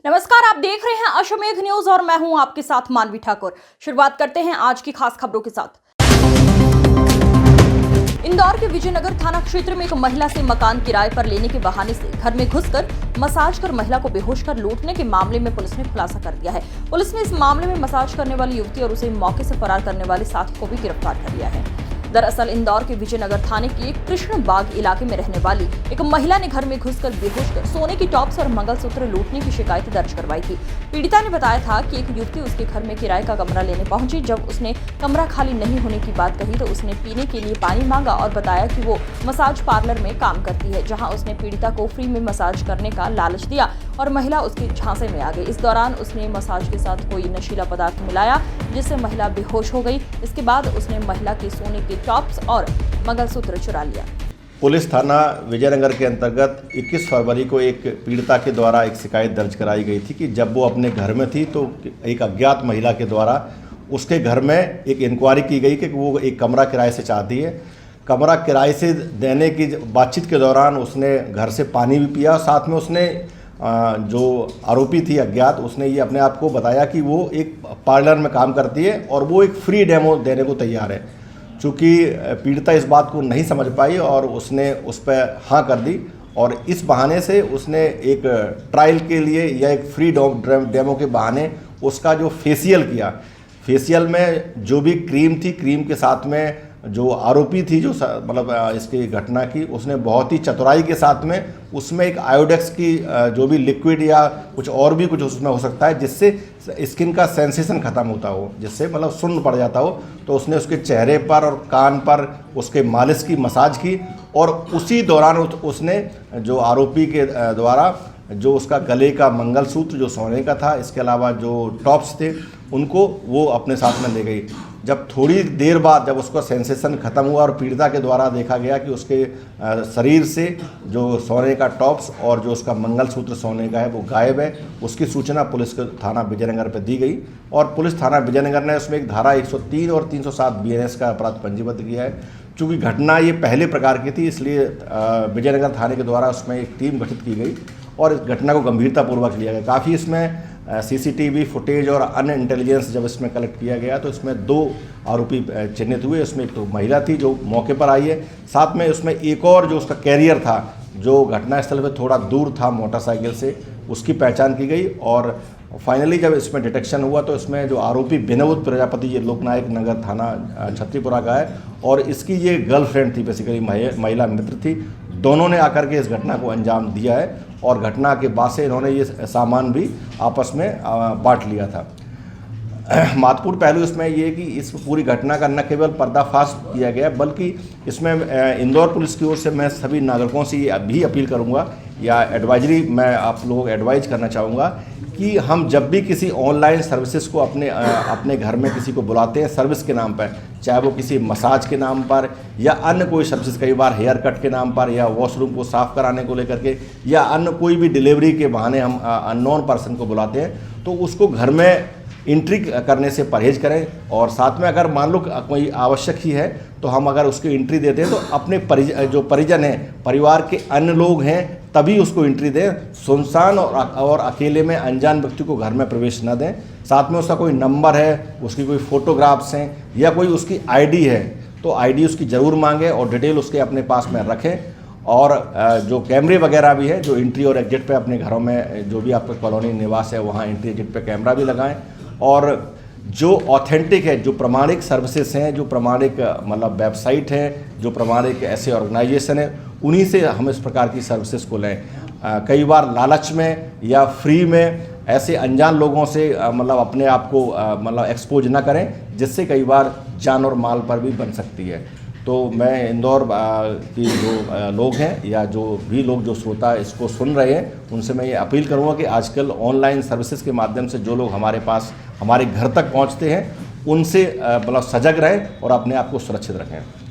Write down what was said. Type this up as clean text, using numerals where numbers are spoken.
नमस्कार, आप देख रहे हैं अश्वमेघ न्यूज और मैं हूं आपके साथ मानवी ठाकुर। शुरुआत करते हैं आज की खास खबरों के साथ। इंदौर के विजयनगर थाना क्षेत्र में एक महिला से मकान किराए पर लेने के बहाने से घर में घुसकर मसाज कर महिला को बेहोश कर लूटने के मामले में पुलिस ने खुलासा कर दिया है। पुलिस ने इस मामले में मसाज करने वाली युवती और उसे मौके से फरार करने वाले साथी को भी गिरफ्तार कर लिया है। दरअसल इंदौर के विजयनगर थाने के कृष्ण बाग इलाके में रहने वाली एक महिला ने घर में घुसकर बेहोश कर सोने की टॉप्स और मंगलसूत्र लूटने की शिकायत दर्ज करवाई थी। पीड़िता ने बताया था कि एक युवती उसके घर में किराए का कमरा लेने पहुंची। जब उसने कमरा खाली नहीं होने की बात कही तो उसने पीने के लिए पानी मांगा और बताया कि वो मसाज पार्लर में काम करती है, जहां उसने पीड़िता को फ्री में मसाज करने का लालच दिया और महिला उसके झांसे में आ गई। इस दौरान उसने मसाज के साथ कोई नशीला पदार्थ मिलाया जिससे महिला बेहोश हो गई। इसके बाद उसने महिला के सोने के टॉप्स और मंगलसूत्र चुरा लिया। पुलिस थाना विजयनगर के अंतर्गत 21 फरवरी को एक पीड़िता के द्वारा एक शिकायत दर्ज कराई गई थी कि जब वो अपने घर में थी तो एक अज्ञात महिला के द्वारा उसके घर में एक इंक्वायरी की गई कि वो एक कमरा किराए से चाहती है। कमरा किराए से देने की बातचीत के दौरान उसने घर से पानी भी पिया। साथ में उसने जो आरोपी थी अज्ञात, उसने ये अपने आप को बताया कि वो एक पार्लर में काम करती है और वो एक फ्री डेमो देने को तैयार है। चूँकि पीड़िता इस बात को नहीं समझ पाई और उसने उस पर हाँ कर दी और इस बहाने से उसने एक ट्रायल के लिए या एक फ्री डेमो के बहाने उसका जो फेशियल किया, फेशियल में जो भी क्रीम थी, क्रीम के साथ में जो आरोपी थी जो मतलब इसकी घटना की, उसने बहुत ही चतुराई के साथ में उसमें एक आयोडेक्स की जो भी लिक्विड या कुछ और भी कुछ उसमें हो सकता है जिससे स्किन का सेंसेशन ख़त्म होता हो, जिससे मतलब सुन्न पड़ जाता हो, तो उसने उसके चेहरे पर और कान पर उसके मालिश की, मसाज की और उसी दौरान उसने जो आरोपी के द्वारा जो उसका गले का मंगलसूत्र जो सोने का था, इसके अलावा जो टॉप्स थे उनको वो अपने साथ में ले गई। जब थोड़ी देर बाद जब उसका सेंसेशन ख़त्म हुआ और पीड़िता के द्वारा देखा गया कि उसके शरीर से जो सोने का टॉप्स और जो उसका मंगलसूत्र सोने का है वो गायब है, उसकी सूचना पुलिस के थाना विजयनगर पर दी गई और पुलिस थाना विजयनगर ने उसमें एक धारा 103 और 307 BNS का अपराध पंजीबद्ध किया है। चूँकि घटना ये पहले प्रकार की थी, इसलिए विजयनगर थाने के द्वारा उसमें एक टीम गठित की गई और इस घटना को गंभीरतापूर्वक लिया गया। काफ़ी इसमें CCTV फुटेज और अन्य इंटेलिजेंस जब इसमें कलेक्ट किया गया तो इसमें 2 आरोपी चिन्हित हुए। इसमें एक तो महिला थी जो मौके पर आई है, साथ में उसमें एक और जो उसका कैरियर था जो घटनास्थल पे थोड़ा दूर था मोटरसाइकिल से, उसकी पहचान की गई और फाइनली जब इसमें डिटेक्शन हुआ तो इसमें जो आरोपी विनोद प्रजापति, ये लोकनायक नगर थाना छत्तीपुरा का है और इसकी ये गर्लफ्रेंड थी, बेसिकली महिला मित्र थी। दोनों ने आकर के इस घटना को अंजाम दिया है और घटना के बाद से इन्होंने ये सामान भी आपस में बांट लिया था। महत्वपूर्ण पहलू इसमें ये कि इस पूरी घटना का न केवल पर्दाफाश किया गया बल्कि इसमें इंदौर पुलिस की ओर से मैं सभी नागरिकों से ये भी अपील करूंगा या एडवाइजरी मैं आप लोगों को एडवाइज करना चाहूँगा कि हम जब भी किसी ऑनलाइन सर्विसेज को अपने घर में किसी को बुलाते हैं सर्विस के नाम पर, चाहे वो किसी मसाज के नाम पर या अन्य कोई सर्विसेज, कई बार हेयर कट के नाम पर या वॉशरूम को साफ़ कराने को लेकर के या अन्य कोई भी डिलीवरी के बहाने हम अननोन पर्सन को बुलाते हैं, तो उसको घर में एंट्री करने से परहेज करें और साथ में अगर मान लो कोई आवश्यक ही है तो हम अगर उसकी एंट्री देते हैं तो अपने जो परिजन हैं, परिवार के अन्य लोग हैं, तभी उसको एंट्री दें। सुनसान और अकेले में अनजान व्यक्ति को घर में प्रवेश न दें। साथ में उसका कोई नंबर है, उसकी कोई फ़ोटोग्राफ्स हैं या कोई उसकी ID है तो ID उसकी ज़रूर मांगें और डिटेल उसके अपने पास में रखें। और जो कैमरे वगैरह भी है जो एंट्री और एग्जिट पे अपने घरों में जो भी आपका कॉलोनी निवास है वहाँ एंट्री एग्जिट पे कैमरा भी लगाएं और जो ऑथेंटिक है, जो प्रमाणिक सर्विसेज हैं, जो प्रमाणिक मतलब वेबसाइट हैं, जो प्रमाणिक ऐसे ऑर्गेनाइजेशन है, उन्हीं से हम इस प्रकार की सर्विसेज को लें। कई बार लालच में या फ्री में ऐसे अनजान लोगों से मतलब अपने आप को मतलब एक्सपोज ना करें, जिससे कई बार जान और माल पर भी बन सकती है। तो मैं इंदौर की जो लोग हैं या जो भी लोग जो श्रोता इसको सुन रहे हैं उनसे मैं ये अपील करूँगा कि आजकल ऑनलाइन सर्विसेज के माध्यम से जो लोग हमारे पास हमारे घर तक पहुँचते हैं उनसे मतलब सजग रहें और अपने आप को सुरक्षित रखें।